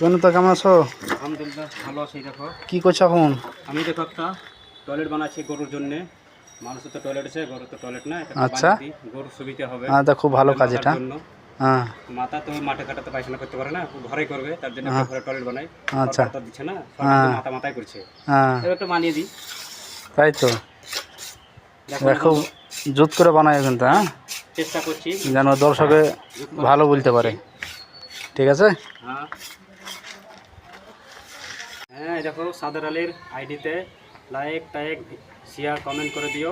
সুনিতা, কেমন আছো? আলহামদুলিল্লাহ ভালো আছি। দেখো কি করছো এখন? আমি দেখো একটা টয়লেট বানাচ্ছি গরুর জন্য। মানুষের তো টয়লেট আছে, গরুর তো টয়লেট না। এটা আচ্ছা, বানিয়ে দিই, গরুর সুবিধা হবে। হ্যাঁ, তা খুব ভালো কাজ মাথার এটা। জন্য হ্যাঁ, মাথা তো মাঠে কাটাতে পায়খানা করতে পারে না, ঘরে করবে, তার জন্য একটা হ্যাঁ, ঘরে টয়লেট বানাই। আচ্ছা, সরকার তো দিচ্ছে না, সরকার তো হ্যাঁ, মাথা মাথায় করছে, হ্যাঁ, এবার একটু বানিয়ে দিই। তাই তো। দেখো দেখো, বন্ধু, জুত করে বানায় কিন্তু, হ্যাঁ, চেষ্টা করছি যেন দর্শকে যুগ করার ভালো চেষ্টা বলতে পারে। করছি। ঠিক আছে। হ্যাঁ হ্যাঁ, এই দেখো সাদার আলীর আইডিতে লাইক টাইক শেয়ার কমেন্ট করে দিও।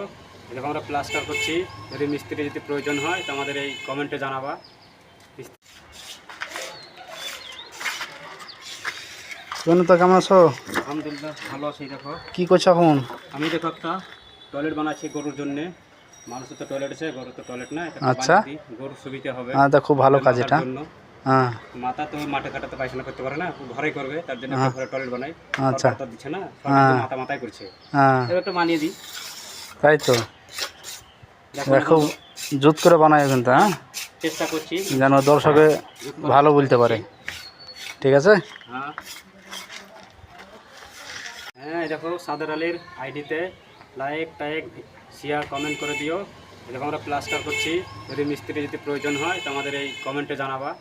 দেখো আমরা প্লাস্টার করছি, যদি মিস্ত্রি যদি প্রয়োজন হয় তো আমাদের এই কমেন্টে জানাবা। সুনিতা, কেমন আছো? আলহামদুলিল্লাহ ভালো আছি। দেখো কি করছো এখন? আমি দেখো একটা টয়লেট বানাচ্ছি গরুর জন্য। মানুষের তো টয়লেট আছে, গরুর তো টয়লেট না। এটা আচ্ছা, বানিয়ে দিই, গরুর সুবিধা হবে। হ্যাঁ, তা খুব ভালো কাজ মাথার এটা। জন্য হ্যাঁ, মাথা তো মাঠে কাটাতে পায়খানা করতে পারে না, ঘরে করবে, তার জন্য একটা হ্যাঁ, ঘরে টয়লেট বানাই। আচ্ছা, সরকার তো দিচ্ছে না, সরকার তো হ্যাঁ, মাথা মাথায় করছে, হ্যাঁ, এবার একটু বানিয়ে দিই। তাই তো। দেখো দেখো, বন্ধু, জুত করে বানায় কিন্তু, হ্যাঁ, চেষ্টা করছি যেন দর্শকে যুগ করার ভালো চেষ্টা বলতে পারে। করছি। ঠিক আছে। হ্যাঁ হ্যাঁ, এই দেখো সাদার আলীর আইডিতে লাইক টাইক শেয়ার কমেন্ট করে দিও। দেখো আমরা প্লাস্টার করছি, যদি মিস্ত্রি যদি প্রয়োজন হয় তো আমাদের এই কমেন্টে জানাবা।